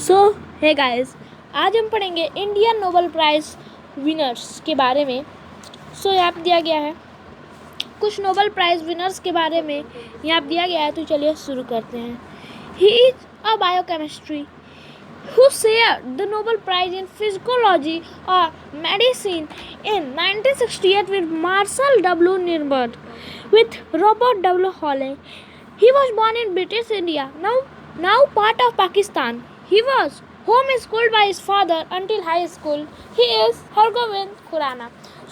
सो hey guys, आज हम पढ़ेंगे इंडियन नोबेल प्राइज़ विनर्स के बारे में। यहाँ पे दिया गया है कुछ नोबेल प्राइज़ विनर्स के बारे में यहाँ पे दिया गया है। तो चलिए शुरू करते हैं। He is a biochemistry who shared the Nobel Prize in Physiology or Medicine in 1968 with Marshall W. Nirbert with Robert W. Hawley. He was born in British India, now part of Pakistan. He was homeschooled by his father until high school. He is Hargobind Khurana.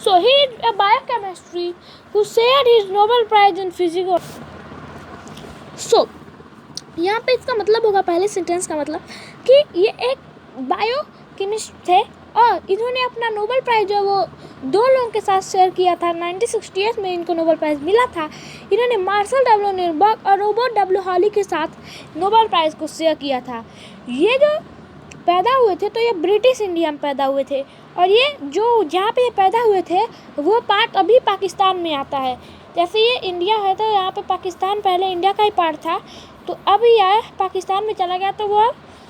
So he is a biochemistry who shared his Nobel Prize in Physiology. So यहाँ पे इसका मतलब होगा, पहले sentence का मतलब कि ये एक बायो केमिस्ट थे और इन्होंने अपना नोबेल प्राइज़ जो वो दो लोगों के साथ शेयर किया था। 1968 में इनको नोबेल प्राइज़ मिला था। इन्होंने मार्शल डब्ल्यू निर्बर्ग और रॉबर्ट डब्ल्यू हॉली के साथ नोबेल प्राइज़ को शेयर किया था। ये जो पैदा हुए थे तो ये ब्रिटिश इंडिया में पैदा हुए थे और ये जो जहाँ पे ये पैदा हुए थे वो पार्ट अभी पाकिस्तान में आता है। जैसे ये इंडिया है तो यहाँ पे पाकिस्तान पहले इंडिया का ही पार्ट था, तो अभी यह पाकिस्तान में चला गया, तो वो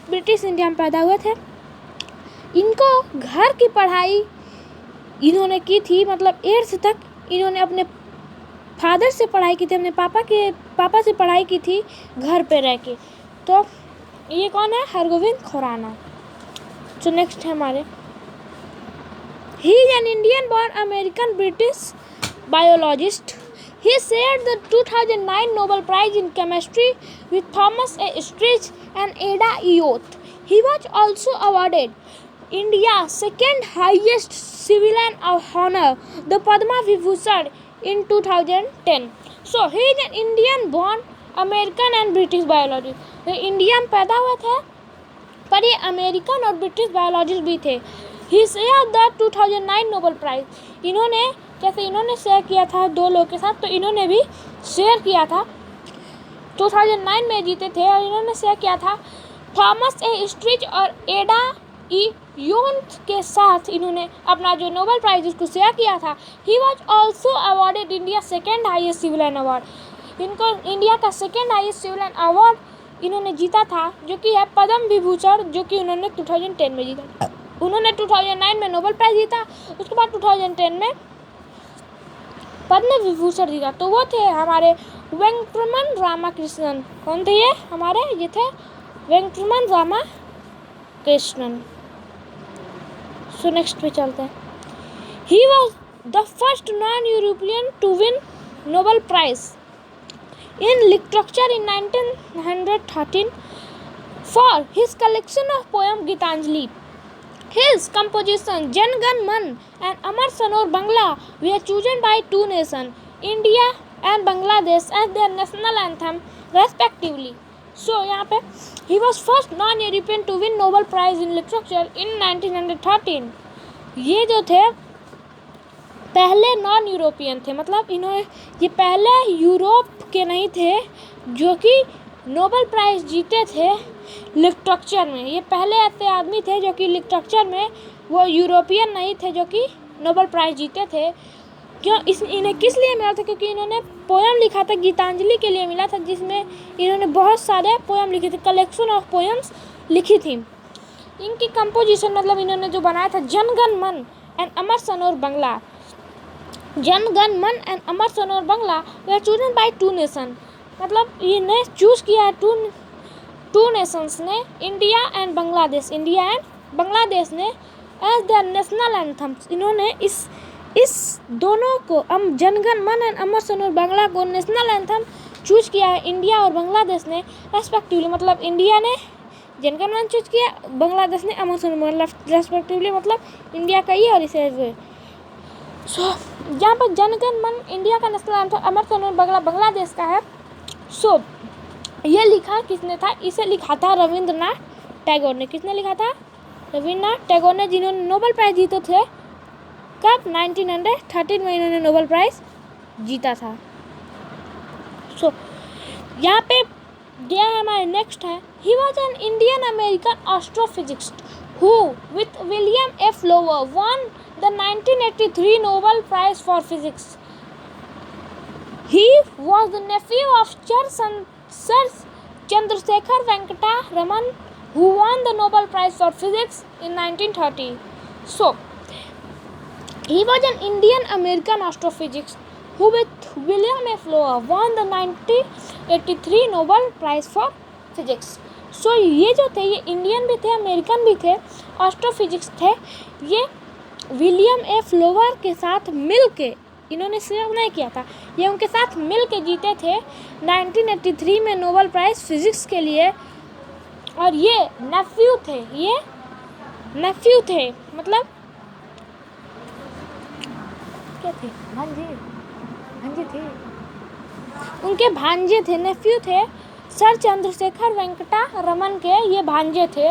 ब्रिटिश इंडिया में पैदा हुए थे। इनको घर की पढ़ाई इन्होंने की थी, मतलब 8th तक इन्होंने अपने फादर से पढ़ाई की थी, अपने पापा से पढ़ाई की थी घर पे रह के। तो ये कौन है? हरगोविंद खुराना। तो नेक्स्ट है हमारे, he is an Indian born American British biologist. He shared the 2009 Nobel Prize in Chemistry with Thomas A. Stritch and Ada Eoth. He was also awarded India's second highest civilian honor, the Padma Vibhushan, in 2010. So he is an Indian born American and British biologist. ये India में पैदा हुए थे पर ये American और British biologist भी थे। He shared the 2009 Nobel Prize. इन्होंने जैसे इन्होंने शेयर किया था दो लोगों के साथ, तो इन्होंने भी शेयर किया था 2009 में जीते थे और इन्होंने शेयर किया था थॉमस ए स्ट्रिच और एडा ई योन्थ के साथ। इन्होंने अपना जो नोबेल प्राइज़ उसको शेयर किया था। He was also awarded India second highest civilian award. इनको इंडिया का सेकेंड हाईएस्ट सिविलियन अवार्ड इन्होंने जीता था, जो कि है पद्म विभूषण, जो कि उन्होंने 2010 में जीता। उन्होंने 2009 में नोबेल प्राइज़ जीता, उसके बाद 2010 में पद्म विभूषण जीता। तो वो थे हमारे वेंकटरमन रामाकृष्णन। कौन थे ये? हमारे ये थे वेंकटरमन रामाकृष्णन। सो नेक्स्ट पे चलते हैं। He was the first non European to win Nobel prize in literature in 1913 for his collection of poem Gitanjali. His composition Jan Gan Man and Amar Sanoor Bangla were chosen by two nations, India and Bangladesh, as their national anthem respectively. So यहाँ पे he was first non-European to win Nobel Prize in Literature in 1913. ये जो थे पहले non European थे, मतलब इन्होंने ये पहले यूरोप के नहीं थे जो कि नोबेल प्राइज़ जीते थे लिटरेचर में। ये पहले ऐसे आदमी थे जो कि लिटरेचर में वो यूरोपियन नहीं थे जो कि नोबेल प्राइज़ जीते थे। क्यों इन्हें किस लिए मिला था? क्योंकि इन्होंने पोएम लिखा था, गीतांजलि के लिए मिला था, जिसमें इन्होंने बहुत सारे पोएम लिखे थे, कलेक्शन ऑफ पोएम्स लिखी थी। इनकी कंपोजिशन मतलब इन्होंने जो बनाया था जन गण मन एंड अमर सनोर बंगला. जन गण मन and Amar Sanor Bangla way chosen by two nation, मतलब इन्हें चूज़ किया है टू नेशंस ने, इंडिया एंड बांग्लादेश ने एज देयर नेशनल एंथम्स. इन्होंने इस दोनों को जनगण मन एंड अमर सनोर बांग्ला को नेशनल एंथम चूज़ किया है इंडिया और बांग्लादेश ने रेस्पेक्टिवली. मतलब इंडिया ने जनगण मन चूज़ किया, बांग्लादेश ने अमर सनोर रेस्पेक्टिवली, मतलब इंडिया का ही और इसे हुए. सो यहाँ पर जनगण मन इंडिया का नेशनल एंथम, अमर सनोर बांग्ला बांग्लादेश का है. सो ये लिखा किसने था? इसे लिखा था रविंद्रनाथ टैगोर ने. किसने लिखा था? रविंद्रनाथ टैगोर ने, जिन्होंने नोबेल प्राइज़ जीते थे कब? 1913 में इन्होंने नोबेल प्राइज़ जीता था. सो यहाँ पे दिया है हमारे नेक्स्ट है, he was an Indian American astrophysicist who with William F Fowler won the 1983 Nobel prize for physics. He was the nephew of Sir Chandrasekhar Venkata Raman who won the Nobel Prize for Physics in 1930. So, he was an Indian-American astrophysicist who with William F. Lower won the 1983 Nobel Prize for Physics. So, ये जो थे ये Indian भी थे, American भी थे, astrophysics थे। ये विलियम एफ लोवर के साथ मिल के, इन्होंने सिर्फ नहीं किया था, ये उनके साथ मिल के जीते थे 1983 में नोबेल प्राइज़ फिज़िक्स के लिए। और ये नेफ्यू थे, मतलब क्या थे, भांजे थे, उनके भांजे थे, नेफ्यू थे, सर चंद्रशेखर वेंकटा रमन के ये भांजे थे।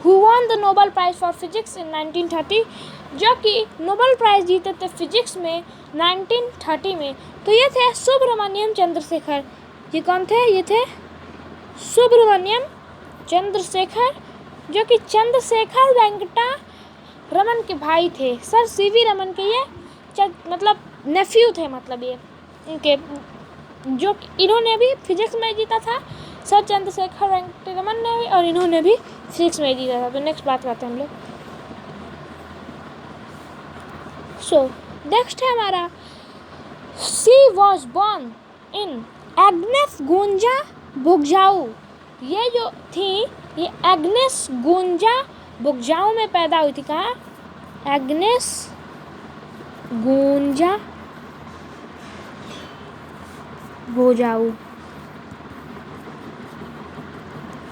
Who won the Nobel prize for physics in 1930, जो कि नोबेल प्राइज़ जीते थे फिजिक्स में 1930 में। तो ये थे सुब्रमण्यम चंद्रशेखर। ये कौन थे? ये थे सुब्रमण्यम चंद्रशेखर, जो कि चंद्रशेखर वेंकटा रमन के भाई थे। सर सीवी रमन के ये मतलब नेफ्यू थे, मतलब ये इनके, जो इन्होंने भी फिजिक्स में जीता था, सर चंद्रशेखर वेंकटा रमन ने भी, और इन्होंने भी फिजिक्स में जीता था। तो नेक्स्ट बात करते हैं हम लोग। सो नेक्स्ट है हमारा, she was born in Agnes Gonxha Bojaxhiu. ये जो थी ये एग्नेस गुंजा बुगजाऊ में पैदा हुई थी। कहाँ? Agnes Gonxha Bojaxhiu.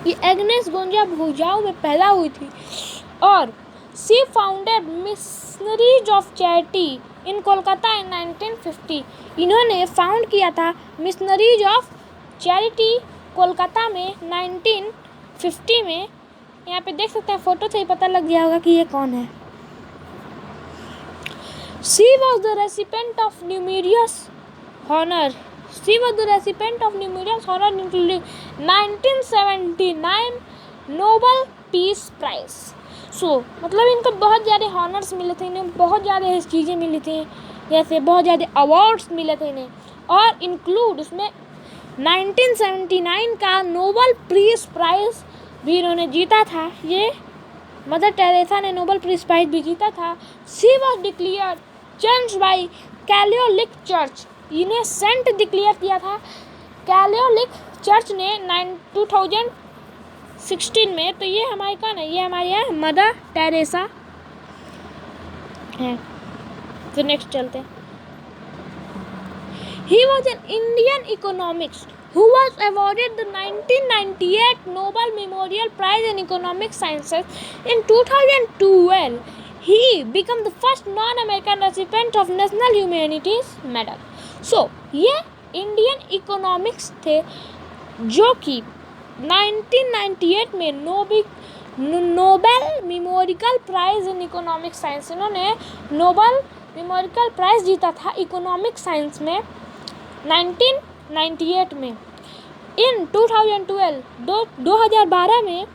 ये एग्नेस गुंजा बुगजाऊ में पैदा हुई थी। और she founded Missionaries of Charity in Kolkata in 1950। इन्होंने फाउंड किया था मिशनरीज ऑफ चैरिटी कोलकाता में 1950 में। यहाँ पे देख सकते हैं, फोटो से ही पता लग गया होगा कि ये कौन है। She was the recipient of numerous honor. She was the recipient of numerous honor including 1979 Nobel Peace Prize. So मतलब इनको बहुत ज़्यादा हॉनर्स मिले थे, इन्हें बहुत ज़्यादा चीज़ें मिली थी, जैसे बहुत ज़्यादा अवार्ड्स मिले थे इन्हें। और इंक्लूड उसमें 1979 का नोबल पीस प्राइज़ भी इन्होंने जीता था। ये मदर टेरेसा ने नोबल पीस प्राइज़ भी जीता था। She was declared church by Catholic church. इन्हें सेंट डिक्लेयर किया था कैथोलिक चर्च ने 2016 में। तो ये हमारी कौन है? ये हमारी है मदर टेरेसा है। तो नेक्स्ट चलते हैं। He was an Indian economist who was awarded the 1998 Nobel Memorial Prize in Economic Sciences. In 2012, he became the first non-American recipient of National Humanities Medal. So, ये इंडियन इकोनॉमिक्स थे जो कि 1998 में Nobel memorial price in economic science, इन्होंने Nobel memorial price जीता था economic science में 1998 में। इन 2012 में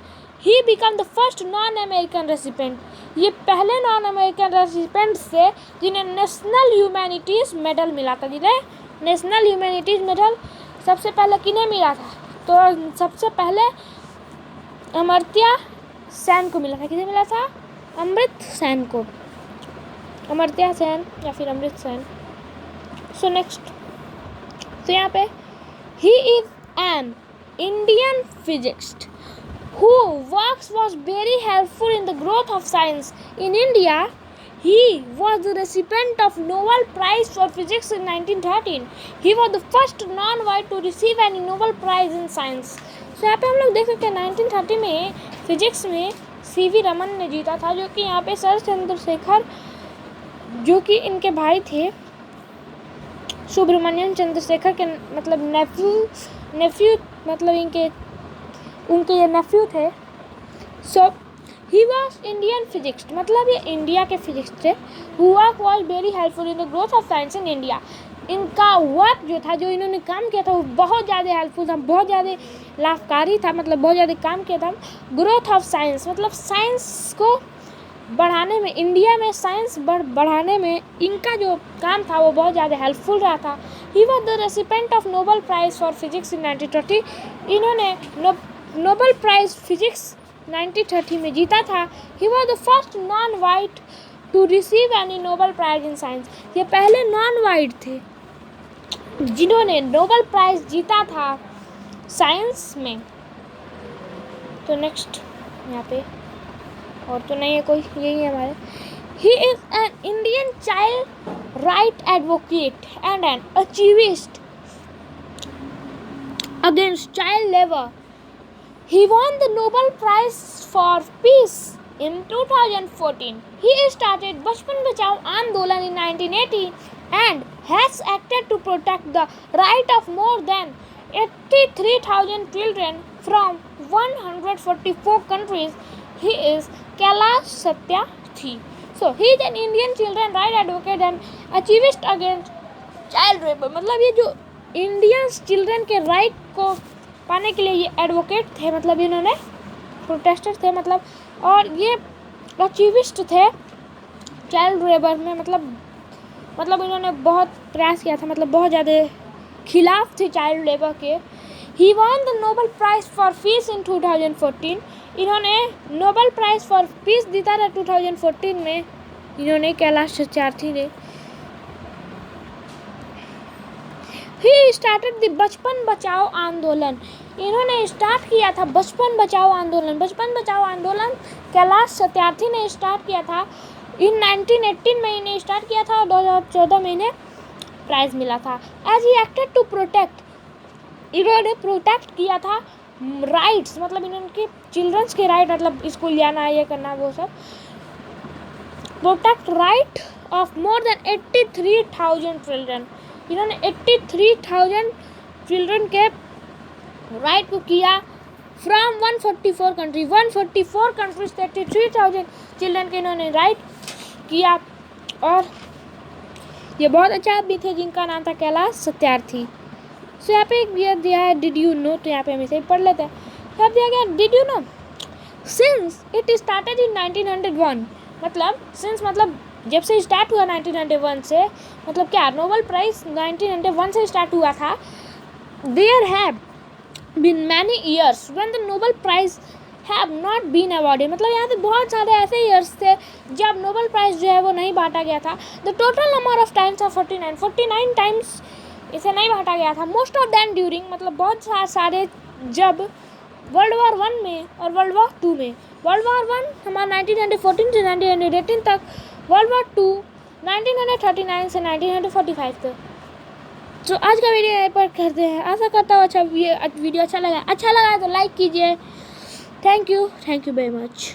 he become the first non American recipient. ये पहले नॉन अमेरिकन रेसिपेंट से जिन्हें नेशनल ह्यूमैनिटीज़ मेडल मिला था। जिन्हें नेशनल ह्यूमैनिटीज़ मेडल सबसे पहले किन्हें मिला था? तो सबसे पहले अमर्त्य सेन को मिला था। किसे मिला था? अमृत सेन को, अमर्त्य सेन या फिर अमृत सेन। सो नेक्स्ट, तो यहाँ पे he is an Indian physicist who works was very helpful in the growth of science in India. He was the recipient of Nobel Prize for Physics in 1913. He was the first non-white to receive any Nobel Prize in Science. So यहाँ पे हम लोग देख सकते हैं 1930 में physics में CV Raman ने जीता था, जो कि यहाँ पे सर चंद्रशेखर, जो कि इनके भाई थे सुब्रमण्यम चंद्रशेखर के, मतलब नेफ्यू मतलब उनके ये नेफ्यू थे। सो ही वॉज इंडियन फिजिक्स, मतलब ये इंडिया के फिजिक्स थे। Who work was very helpful in the growth of science in India. इनका वर्क जो था, जो इन्होंने काम किया था, वो बहुत ज़्यादा हेल्पफुल था, बहुत ज़्यादा लाभकारी था, मतलब बहुत ज़्यादा काम किया था। ग्रोथ ऑफ साइंस मतलब साइंस को बढ़ाने में, इंडिया में साइंस बढ़ाने में इनका जो काम था वो बहुत ज़्यादा हेल्पफुल रहा था। He was the recipient of Nobel prize for physics in 1930। इन्होंने नोबेल प्राइज़ फिजिक्स 1930 में जीता था। He was the first non white to receive any Nobel prize in science. ये पहले नॉन वाइट थे जिन्होंने नोबेल प्राइज जीता था साइंस में। तो नेक्स्ट यहाँ पे और तो नहीं है कोई, यही है हमारे। He is an Indian child right advocate and an activist against child labor. He won the Nobel Prize for Peace in 2014. He started Bachpan Bachao Andolan in 1980 and has acted to protect the right of more than 83,000 children from 144 countries. He is Kailash Satyarthi. So he is an Indian children right advocate and achievist against child labor. मतलब ये जो Indian children के right को पाने के लिए ये advocate थे, मतलब इन्होंने प्रोटेस्टर थे, मतलब और ये अचीविस्ट थे चाइल्ड लेबर में, मतलब इन्होंने बहुत प्रयास किया था, मतलब बहुत ज़्यादा खिलाफ थे चाइल्ड लेबर के। He won the Nobel prize for peace in 2014। इन्होंने नोबेल प्राइज फॉर पीस जीता था 2014 में, इन्होंने कैलाश सत्यार्थी ने। ही स्टार्टेड द बचपन बचाओ आंदोलन। इन्होंने स्टार्ट किया था बचपन बचाओ आंदोलन। बचपन बचाओ आंदोलन कैलाश सत्यार्थी ने स्टार्ट किया था इन 1918 में, इन्हें स्टार्ट किया था और 2014 में इन्हें प्राइज मिला था। As he acted to protect, इन्होंने प्रोटेक्ट किया था राइट्स, मतलब इनके चिल्ड्रंस के राइट, मतलब स्कूल जाना ये करना वो सब, protect right of more than 83,000 children. इन्होंने 83,000 चिल्ड्रन के राइट को किया फ्रॉम 144 कंट्री, 144 कंट्रीज से 83,000 चिल्ड्रन के इन्होंने राइट किया। और ये बहुत अच्छा आदमी थे जिनका नाम था कैलाश सत्यार्थी। सो यहाँ पे एक दिया है डिड यू नो, तो यहाँ पे हम इसे पढ़ लेते हैं। यहाँ दिया गया did you know since it started in 1901, मतलब सिंस मतलब जब से स्टार्ट हुआ 1991 से, मतलब क्या नोबेल प्राइज 1991 से स्टार्ट हुआ था। There have been many years when the Nobel prize have not been awarded, मतलब यहाँ पे बहुत सारे ऐसे ईयर्स थे जब नोबेल प्राइज जो है वो नहीं बांटा गया था। The total number of times of 49 times इसे नहीं बांटा गया था। मोस्ट ऑफ दैन ड्यूरिंग, मतलब बहुत सारे जब वर्ल्ड वॉर 1 में और वर्ल्ड वॉर 2 में। वर्ल्ड वॉर 1 हमारा 1914 से 1918 तक, वर्ल्ड वॉर 2 1939 से 1945 तक। तो आज का वीडियो यहीं पर करते हैं। आशा करता हूँ वीडियो अच्छा लगा है तो लाइक कीजिए। Thank you very much.